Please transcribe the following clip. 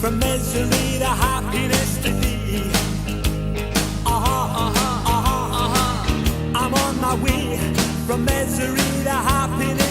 from misery to happiness to thee. I'm on my way from misery to happiness.